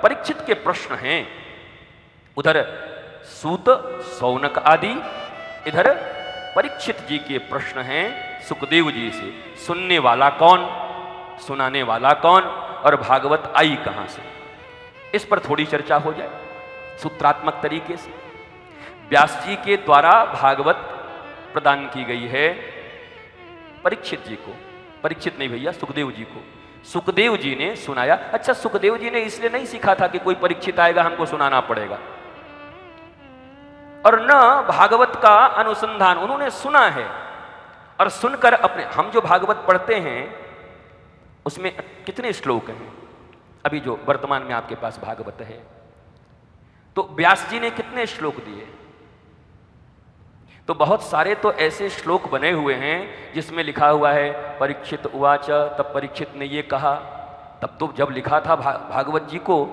परीक्षित के प्रश्न हैं। उधर सूत सौनक आदि, इधर परीक्षित जी के प्रश्न हैं सुखदेव जी से। सुनने वाला कौन, सुनाने वाला कौन, और भागवत आई कहां से, इस पर थोड़ी चर्चा हो जाए सूत्रात्मक तरीके से। व्यास जी के द्वारा भागवत प्रदान की गई है परीक्षित जी को, परीक्षित नहीं भैया, सुखदेव जी को। सुखदेव जी ने सुनाया। अच्छा, सुखदेव जी ने इसलिए नहीं सीखा था कि कोई परीक्षित आएगा हमको सुनाना पड़ेगा, और न भागवत का अनुसंधान, उन्होंने सुना है और सुनकर अपने, हम जो भागवत पढ़ते हैं उसमें कितने श्लोक हैं, अभी जो वर्तमान में आपके पास भागवत है, तो व्यास जी ने कितने श्लोक दिए, तो बहुत सारे तो ऐसे श्लोक बने हुए हैं जिसमें लिखा हुआ है परीक्षित उवाच, तब परीक्षित ने ये कहा। तब तो जब लिखा था भागवत जी को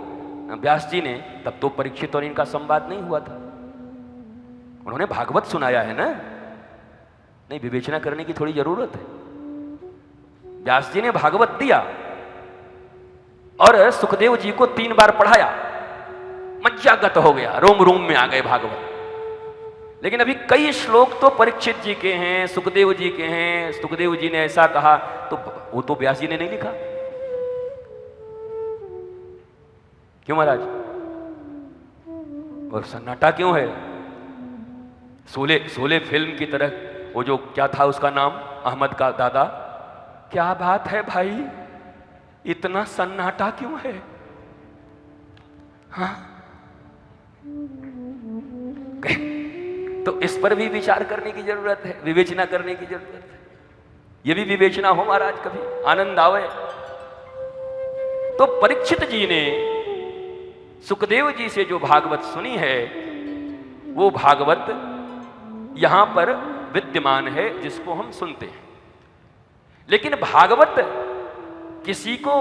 व्यास जी ने, तब तो परीक्षित और इनका संवाद नहीं हुआ था, उन्होंने भागवत सुनाया है ना। नहीं, विवेचना करने की थोड़ी जरूरत है। व्यास जी ने भागवत दिया और सुखदेव जी को 3 बार पढ़ाया, मज्जागत हो गया, रोम रोम में आ गए भागवत। लेकिन अभी कई श्लोक तो परीक्षित जी के हैं, सुखदेव जी के हैं, सुखदेव जी ने ऐसा कहा, तो वो तो व्यास जी ने नहीं लिखा। क्यों महाराज, और सन्नाटा क्यों है? शोले फिल्म की तरह, वो जो क्या था उसका नाम, अहमद का दादा, क्या बात है भाई, इतना सन्नाटा क्यों है? हाँ, तो इस पर भी विचार करने की जरूरत है, विवेचना करने की जरूरत है। ये भी विवेचना हो महाराज, कभी आनंद आवे। तो परीक्षित जी ने सुखदेव जी से जो भागवत सुनी है, वो भागवत यहां पर विद्यमान है जिसको हम सुनते हैं। लेकिन भागवत किसी को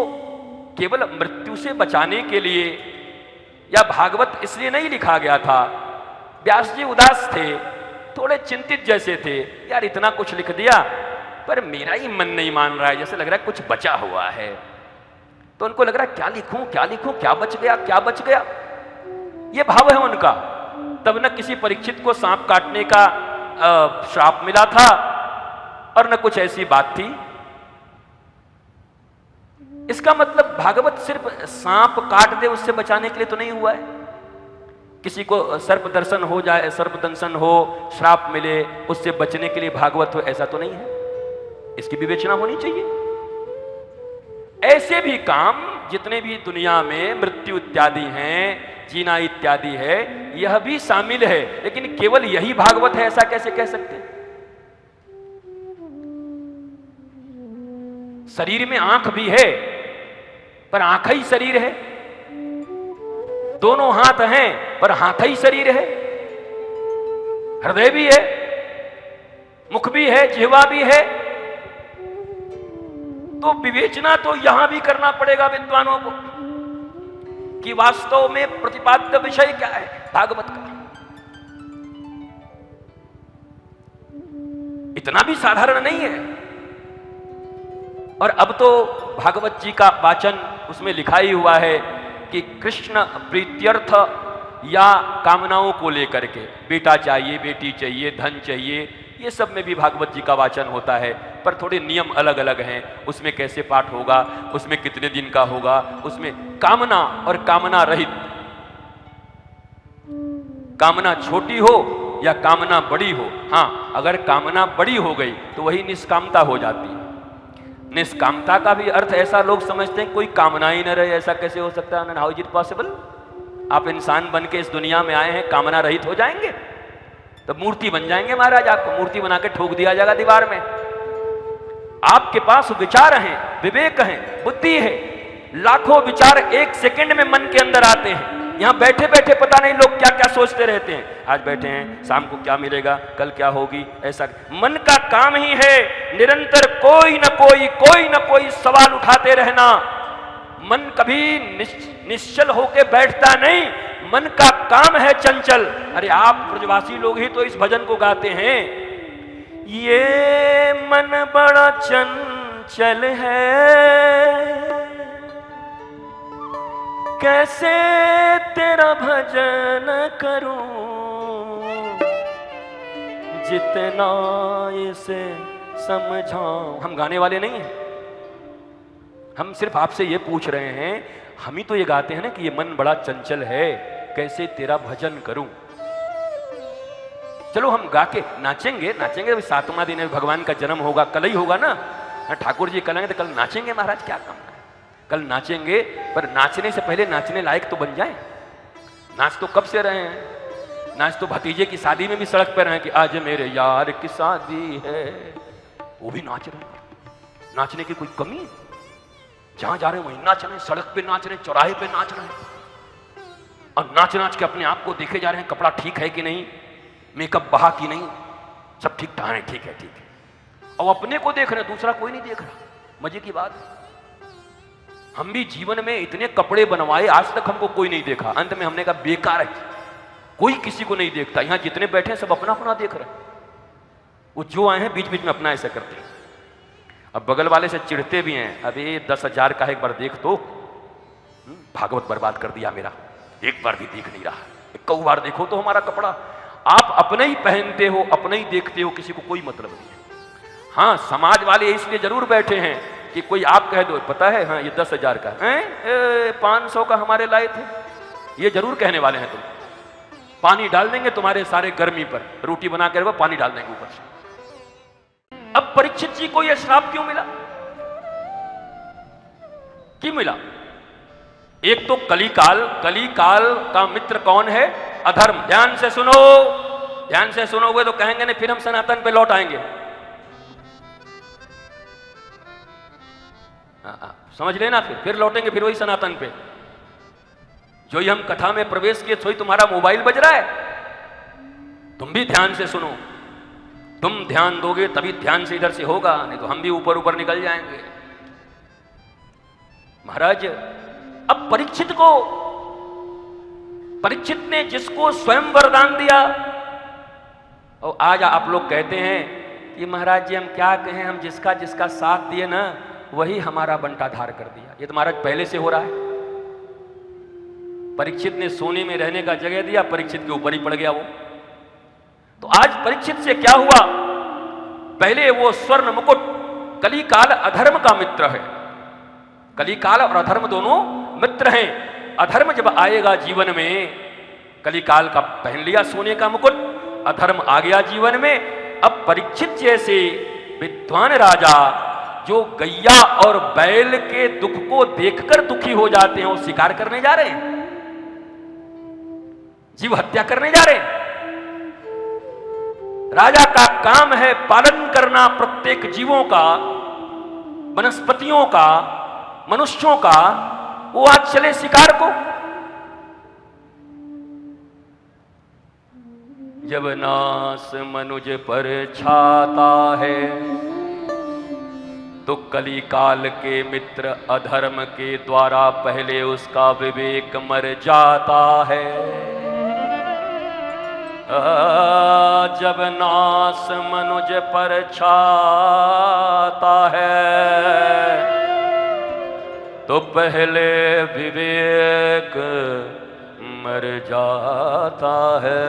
केवल मृत्यु से बचाने के लिए, या भागवत इसलिए नहीं लिखा गया था। व्यास जी उदास थे, थोड़े चिंतित जैसे थे, यार इतना कुछ लिख दिया पर मेरा ही मन नहीं मान रहा है, जैसे लग रहा है कुछ बचा हुआ है। तो उनको लग रहा है क्या लिखूं क्या लिखूं, क्या बच गया क्या बच गया, ये भाव है उनका। तब न किसी परीक्षित को सांप काटने का श्राप मिला था और न कुछ ऐसी बात थी। इसका मतलब भागवत सिर्फ सांप काट दे उससे बचाने के लिए तो नहीं हुआ है। किसी को सर्प दर्शन हो जाए, सर्प दंशन हो, श्राप मिले, उससे बचने के लिए भागवत हो, ऐसा तो नहीं है। इसकी विवेचना होनी चाहिए। ऐसे भी काम जितने भी दुनिया में मृत्यु इत्यादि हैं, जीना इत्यादि है, यह भी शामिल है। लेकिन केवल यही भागवत है ऐसा कैसे कह सकते हैं? शरीर में आंख भी है पर आंख ही शरीर है, दोनों हाथ हैं पर हाथ ही शरीर है, हृदय भी है, मुख भी है, जिह्वा भी है। तो विवेचना तो यहां भी करना पड़ेगा विद्वानों को कि वास्तव में प्रतिपाद्य विषय क्या है भागवत का। इतना भी साधारण नहीं है। और अब तो भागवत जी का वाचन उसमें लिखा ही हुआ है कि कृष्ण प्रीत्यर्थ या कामनाओं को लेकर के, बेटा चाहिए, बेटी चाहिए, धन चाहिए, ये सब में भी भागवत जी का वाचन होता है। पर थोड़े नियम अलग अलग हैं, उसमें कैसे पाठ होगा, उसमें कितने दिन का होगा, उसमें कामना और कामना रहित, कामना छोटी हो या कामना बड़ी हो। हाँ, अगर कामना बड़ी हो गई तो वही निष्कामता हो जाती है। निष्कामता का भी अर्थ ऐसा लोग समझते हैं कोई कामना ही न रहे, ऐसा कैसे हो सकता है? How is it possible? आप इंसान बन के इस दुनिया में आए हैं, कामना रहित हो जाएंगे? तो मूर्ति बन जाएंगे महाराज, आपको मूर्ति बना के ठोक दिया जाएगा दीवार में। आपके पास विचार हैं, विवेक है, बुद्धि है, लाखों विचार एक सेकंड में मन के अंदर आते हैं। यहां बैठे बैठे पता नहीं लोग क्या क्या सोचते रहते हैं। आज बैठे हैं, शाम को क्या मिलेगा, कल क्या होगी, ऐसा मन का काम ही है निरंतर कोई न कोई सवाल उठाते रहना। मन कभी निश्चल होके बैठता नहीं, मन का काम है चंचल। अरे आप ब्रजवासी लोग ही तो इस भजन को गाते हैं, ये मन बड़ा चंचल है, कैसे तेरा भजन करूं, जितना इसे समझाऊं। हम गाने वाले नहीं हैं, हम सिर्फ आपसे ये पूछ रहे हैं। हम ही तो ये गाते हैं ना कि ये मन बड़ा चंचल है, कैसे तेरा भजन करूं। चलो हम गा के नाचेंगे, नाचेंगे। 7वां दिन है, भगवान का जन्म होगा, कल ही होगा ना। ठाकुर जी कल आएंगे तो कल नाचेंगे। महाराज क्या काम है, कल नाचेंगे। पर नाचने से पहले नाचने लायक तो बन जाए। नाच तो कब से रहे हैं, नाच तो भतीजे की शादी में भी सड़क पर रहे कि आज मेरे यार की शादी है, वो भी नाच रहे हैं। नाचने की कोई कमी है? जहां जा रहे हैं वहीं नाच रहे हैं, सड़क पे नाच रहे हैं, चौराहे पे नाच रहे हैं, और नाच नाच के अपने आप को देखे जा रहे हैं, कपड़ा ठीक है कि नहीं, मेकअप बहा कि नहीं, सब ठीक ठाक है, ठीक है, ठीक है। और अपने को देख रहे हैं, दूसरा कोई नहीं देख रहा। मजे की बात है। हम भी जीवन में इतने कपड़े बनवाए, आज तक हमको कोई नहीं देखा। अंत में हमने कहा बेकार है, कोई किसी को नहीं देखता। यहां जितने बैठे हैं सब अपना अपना देख रहे हैं। वो जो आए हैं बीच बीच में अपना ऐसा करते हैं। अब बगल वाले से चिढ़ते भी हैं, अबे 10,000 का एक बार देख तो, भागवत बर्बाद कर दिया मेरा, एक बार भी देख नहीं रहा, एक बार देखो तो हमारा कपड़ा। आप अपने ही पहनते हो, अपने ही देखते हो, किसी को कोई मतलब नहीं है। हाँ, समाज वाले इसलिए जरूर बैठे हैं कि कोई आप कह दो पता है हाँ ये 10,000 का है, 500 का हमारे लाए थे, ये जरूर कहने वाले हैं। तुम पानी डाल देंगे तुम्हारे सारे गर्मी पर, रोटी बना कर वो पानी डाल देंगे ऊपर से। अब परीक्षित जी को यह श्राप क्यों मिला, क्यों मिला? एक तो कलिकाल, कलिकाल का मित्र कौन है? अधर्म। ध्यान से सुनो, ध्यान से सुनोगे तो कहेंगे नहीं फिर हम सनातन पे लौट आएंगे। समझ लेना, फिर लौटेंगे, फिर वही सनातन पे। जो ही हम कथा में प्रवेश किए सोई तुम्हारा मोबाइल बज रहा है। तुम भी ध्यान से सुनो, तुम ध्यान दोगे तभी ध्यान से इधर से होगा, नहीं तो हम भी ऊपर ऊपर निकल जाएंगे। महाराज अब परीक्षित ने जिसको स्वयं वरदान दिया, और आज आप लोग कहते हैं कि महाराज जी हम क्या कहें, हम जिसका जिसका साथ दिए ना वही हमारा बंटाधार कर दिया। ये तो महाराज पहले से हो रहा है। परीक्षित ने सोने में रहने का जगह दिया, परीक्षित के ऊपर ही पड़ गया वो। तो आज परीक्षित से क्या हुआ? पहले वो स्वर्ण मुकुट, कलिकाल अधर्म का मित्र है। कलिकाल और अधर्म दोनों मित्र हैं। अधर्म जब आएगा जीवन में, कलिकाल का पहन लिया सोने का मुकुट, अधर्म आ गया जीवन में। अब परीक्षित जैसे विद्वान राजा जो गैया और बैल के दुख को देखकर दुखी हो जाते हैं, वो शिकार करने जा रहे हैं, जीव हत्या करने जा रहे हैं। राजा का काम है पालन करना प्रत्येक जीवों का, वनस्पतियों का, मनुष्यों का। वो आज चले शिकार को। जब नास मनुज पर छाता है तो कलिकाल के मित्र अधर्म के द्वारा पहले उसका विवेक मर जाता है। जब नास मनुज पर छाता है तो पहले विवेक मर जाता है।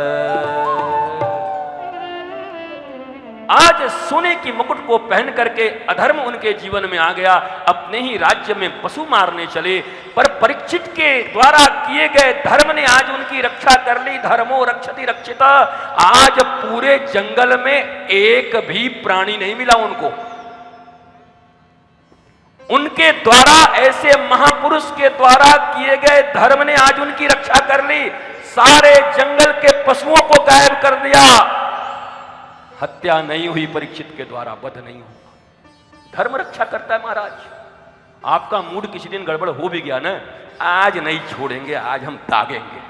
आज सोने की मुकुट को पहन करके अधर्म उनके जीवन में आ गया, अपने ही राज्य में पशु मारने चले। पर परीक्षित के द्वारा किए गए धर्म ने आज उनकी रक्षा कर ली। धर्मो रक्षति रक्षिता। आज पूरे जंगल में एक भी प्राणी नहीं मिला उनको। उनके द्वारा, ऐसे महापुरुष के द्वारा किए गए धर्म ने आज उनकी रक्षा कर ली। सारे जंगल के पशुओं को गायब कर दिया। हत्या नहीं हुई परीक्षित के द्वारा, वध नहीं हुआ। धर्म रक्षा करता है महाराज। आपका मूड किसी दिन गड़बड़ हो भी गया ना, आज नहीं छोड़ेंगे, आज हम दागेंगे,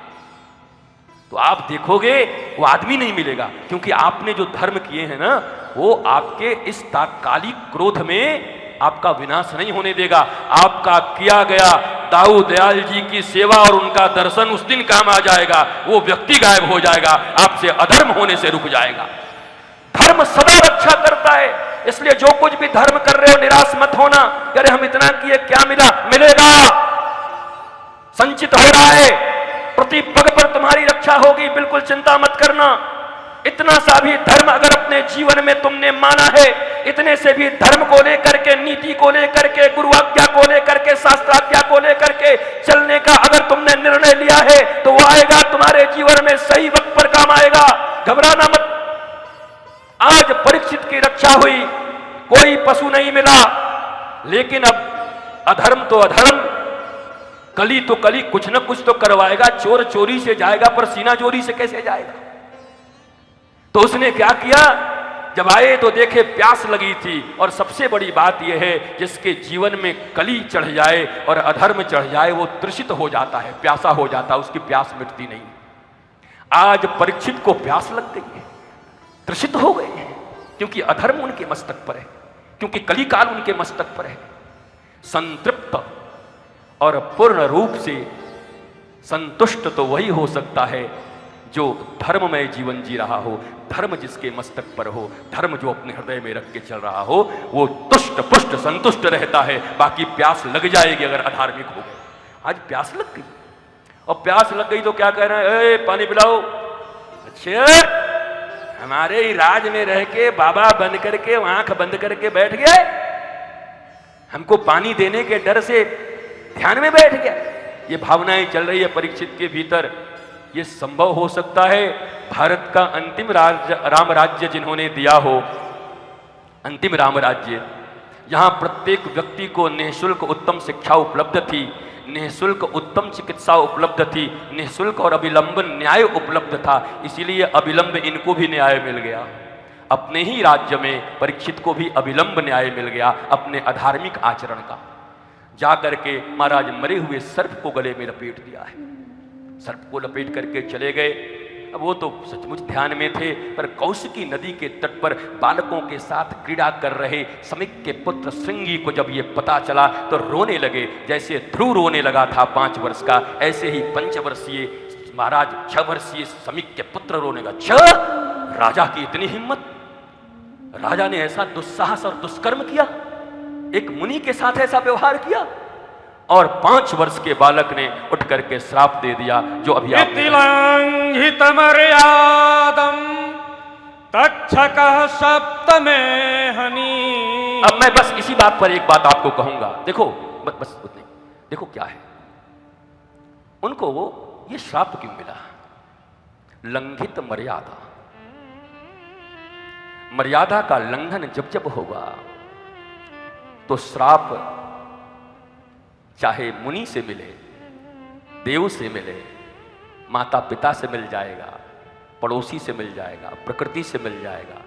तो आप देखोगे वो आदमी नहीं मिलेगा। क्योंकि आपने जो धर्म किए हैं ना, वो आपके इस तात्कालिक क्रोध में आपका विनाश नहीं होने देगा। आपका किया गया दाऊ दयाल जी की सेवा और उनका दर्शन उस दिन काम आ जाएगा। वो व्यक्ति गायब हो जाएगा, आपसे अधर्म होने से रुक जाएगा। धर्म सदा रक्षा करता है। इसलिए जो कुछ भी धर्म कर रहे हो निराश मत होना। अरे हम इतना किए क्या मिला? मिलेगा। संचित हो रहा है, प्रति पग पर तुम्हारी रक्षा होगी, बिल्कुल चिंता मत करना। इतना सा भी धर्म अगर अपने जीवन में तुमने माना है, इतने से भी धर्म को लेकर के, नीति को लेकर के, गुरु आज्ञा को लेकर के, शास्त्राज्ञा को लेकर के चलने का अगर तुमने निर्णय लिया है तो वो आएगा तुम्हारे जीवन में, सही वक्त पर काम आएगा। घबराना मत। आज परीक्षित की रक्षा हुई, कोई पशु नहीं मिला, लेकिन अब अधर्म तो अधर्म, कली तो कली कुछ न कुछ तो करवाएगा। चोर चोरी से जाएगा पर सीना चोरी से कैसे जाएगा? तो उसने क्या किया, जब आए तो देखे प्यास लगी थी। और सबसे बड़ी बात यह है, जिसके जीवन में कली चढ़ जाए और अधर्म चढ़ जाए वो तृषित हो जाता है, प्यासा हो जाता है, उसकी प्यास मिटती नहीं। आज परीक्षित को प्यास लग गई है, तृषित हो गए हैं, क्योंकि अधर्म उनके मस्तक पर है, क्योंकि कली काल उनके मस्तक पर है। संतृप्त और पूर्ण रूप से संतुष्ट तो वही हो सकता है जो धर्ममय जीवन जी रहा हो, धर्म जिसके मस्तक पर हो, धर्म जो अपने हृदय में रख के चल रहा हो, वो तुष्ट पुष्ट संतुष्ट रहता है। बाकी प्यास लग जाएगी अगर अधार्मिक हो गए। आज प्यास लग गई, और प्यास लग गई तो क्या कह रहे हैं, ए पानी पिलाओ। अच्छा, हमारे ही राज में रह के बाबा बन करके आंख बंद करके बैठ गए, हमको पानी देने के डर से ध्यान में बैठ गया। ये भावनाएं चल रही है परीक्षित के भीतर। ये संभव हो सकता है भारत का अंतिम राम राज्य जिन्होंने दिया हो, अंतिम राम राज्य, जहां प्रत्येक व्यक्ति को निःशुल्क उत्तम शिक्षा उपलब्ध थी, निःशुल्क उत्तम चिकित्सा उपलब्ध थी, निःशुल्क और अविलंब न्याय उपलब्ध था। इसीलिए अविलंब इनको भी न्याय मिल गया। अपने ही राज्य में परीक्षित को भी अविलंब न्याय मिल गया अपने अधार्मिक आचरण का। जाकर के महाराज मरे हुए सर्प को गले में लपेट दिया है, सर्प को लपेट करके चले गए। अब वो तो सचमुच ध्यान में थे, पर कौशिकी नदी के तट पर बालकों के साथ क्रीड़ा कर रहे समीक के पुत्र श्रृंगी को जब ये पता चला तो रोने लगे। जैसे ध्रुव रोने लगा था 5 वर्ष का, ऐसे ही 5 वर्षीय महाराज 6 वर्षीय समीक के पुत्र रोने लगा। 6! राजा की इतनी हिम्मत, राजा ने ऐसा दुस्साहस और दुष्कर्म किया, एक मुनि के साथ ऐसा व्यवहार किया। और 5 वर्ष के बालक ने उठ करके श्राप दे दिया, जो अभी लंघित मर्यादम तक्षकः सप्तमे हनि। अब मैं बस इसी बात पर एक बात आपको कहूंगा। देखो बस उतने, देखो क्या है, उनको वो ये श्राप क्यों मिला? लंघित मर्यादा, मर्यादा का लंघन जब जब होगा तो श्राप चाहे मुनि से मिले, देव से मिले, माता पिता से मिल जाएगा, पड़ोसी से मिल जाएगा, प्रकृति से मिल जाएगा,